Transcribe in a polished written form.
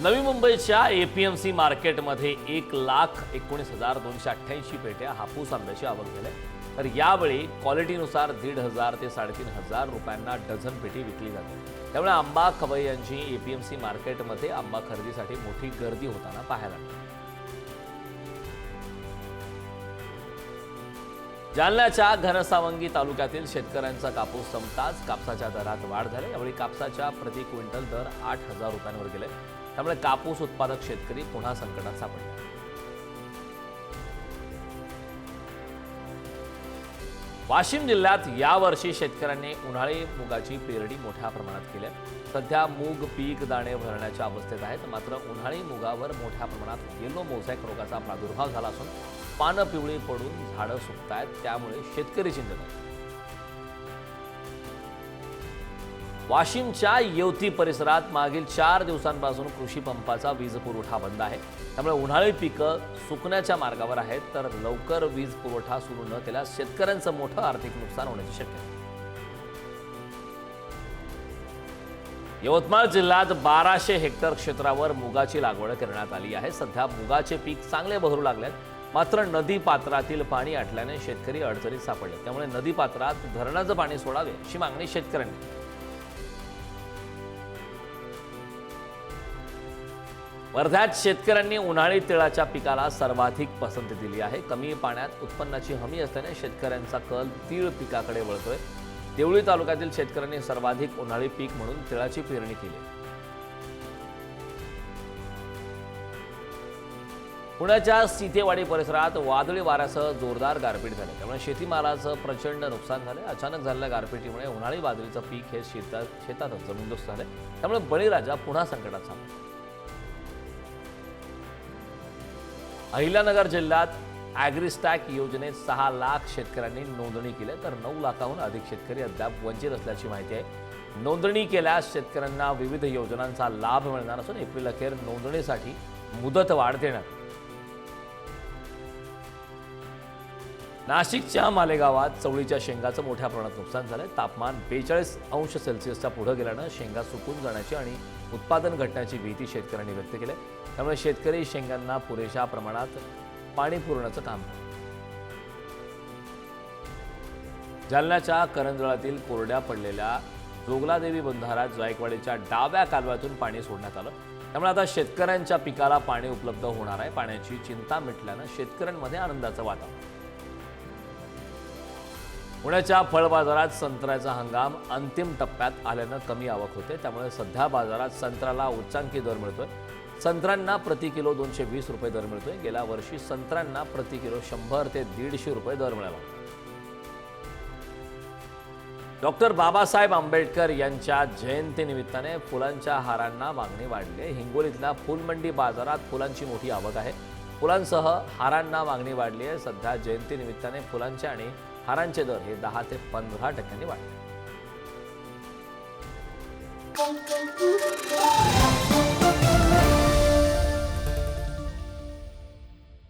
नवी मुंबईच्या एपीएमसी मार्केटमध्ये 1,19,288 पेट्या हापूस आंब्याची आवक झाली, तर यावेळी क्वालिटीनुसार 1,500 ते 3,500 रुपयांना डझन पेटी विकली जाते। त्यामुळे आंबा खवय्यांची एपीएमसी मार्केटमध्ये आंबा खरेदीसाठी मोठी गर्दी होताना पाहायला मिळाली। जालन्याच्या घनसावंगी तालुक्यातील शेतकऱ्यांचा कापूस संपताच कापसाच्या दरात वाढ झाली। यावेळी कापसाच्या प्रति क्विंटल दर 8,000 रुपयांवर गेले। त्यामुळे कापूस उत्पादक शेतकरी पुन्हा संकटात सापडले। वाशिम जिल्ह्यात यावर्षी शेतकऱ्यांनी उन्हाळी मुगाची पेरणी मोठ्या प्रमाणात केली आहे। सध्या मूग पीक दाणे भरण्याच्या अवस्थेत आहेत, मात्र उन्हाळी मुगावर मोठ्या प्रमाणात येलो मोझॅक रोगाचा प्रादुर्भाव झाला असून पानं पिवळी पडून झाडं सुकतायत, त्यामुळे शेतकरी चिंतित आहेत। वाशिमच्या येवती परिसरात मागील 4 दिवसांपासून कृषी पंपाचा वीज पुरवठा बंद आहे। त्यामुळे उन्हाळी पिकं सुकण्याच्या मार्गावर आहेत, तर लवकर वीज पुरवठा सुरू न केल्यास शेतकऱ्यांचं मोठं आर्थिक नुकसान होण्याची शक्यता आहे। यवतमाळ जिल्ह्यात 1200 हेक्टर क्षेत्रावर मुगाची लागवड करण्यात आली आहे। सध्या मुगाचे पीक चांगले बहरू लागलेत, मात्र नदी पात्रातील पाणी आटल्याने शेतकरी अडचणीत सापडले। त्यामुळे नदी पात्रात धरणाचं पाणी सोडावे अशी मागणी शेतकऱ्यांनी। वर्ध्यात शेतकऱ्यांनी उन्हाळी तिळाच्या पिकाला सर्वाधिक पसंती दिली आहे। कमी पाण्यात उत्पन्नाची हमी असल्याने शेतकऱ्यांचा कल तीळ पिकाकडे वळतोय। देवळी तालुक्यातील शेतकऱ्यांनी सर्वाधिक उन्हाळी पीक म्हणून तिळाची पेरणी केली। पुण्याच्या सीतेवाडी परिसरात वादळी वाऱ्यासह जोरदार गारपीट झाली, त्यामुळे शेतीमालाचं प्रचंड नुकसान झाले। अचानक झालेल्या गारपिटीमुळे उन्हाळी बाजरीचं पीक हे शेतातच जमीनदोस्त झाले, त्यामुळे बळीराजा पुन्हा संकटात सापडला। अहिल्यानगर जिल्ह्यात ॲग्रिस्टॅक योजनेत 6 लाख शेतकऱ्यांनी नोंदणी केली, तर 9 लाखाहून अधिक शेतकरी अद्याप वंचित असल्याची माहिती आहे। नोंदणी केल्यास शेतकऱ्यांना विविध योजनांचा लाभ मिळणार असून एप्रिल अखेर नोंदणीसाठी मुदतवाढ देण्यात। नाशिकच्या मालेगावात चवळीच्या शेंगाचं मोठ्या प्रमाणात नुकसान झालंय। तापमान 42°C पुढे गेल्यानं शेंगा सुकून जाण्याची आणि उत्पादन घटण्याची भीती शेतकऱ्यांनी व्यक्त केली। त्यामुळे शेतकरी शेंगांना पुरेशा प्रमाणात पाणी पुरवण्याचं काम करतात। जालन्याच्या करंजळातील कोरड्या पडलेल्या जोगलादेवी बंधाऱ्यात जायकवाडीच्या डाव्या कालव्यातून पाणी सोडण्यात आलं, त्यामुळे आता शेतकऱ्यांच्या पिकाला पाणी उपलब्ध होणार आहे। पाण्याची चिंता मिटल्यानं शेतकऱ्यांमध्ये आनंदाचं वातावरण। पुण्याच्या फळ बाजारात संत्र्याचा हंगाम अंतिम टप्प्यात आल्यानं कमी आवक होते, त्यामुळे सध्या बाजारात संत्र्याला उच्चांकी दर मिळतोय। संत्र्यांना प्रति किलो 220 रुपये दर मिळतोय। गेल्या वर्षी संत्र्यांना प्रति किलो 100 ते 150 रुपये दर मिळाला होता। डॉक्टर बाबासाहेब आंबेडकर यांच्या जयंतीनिमित्ताने फुलांच्या हारांना मागणी वाढली आहे। हिंगोलीतल्या फुलमंडी बाजारात फुलांची मोठी आवक आहे। फुलांसह हारांना मागणी वाढली आहे। सध्या जयंतीनिमित्ताने फुलांचे आणि हारांचे दर हे 10 ते 15% वाढले।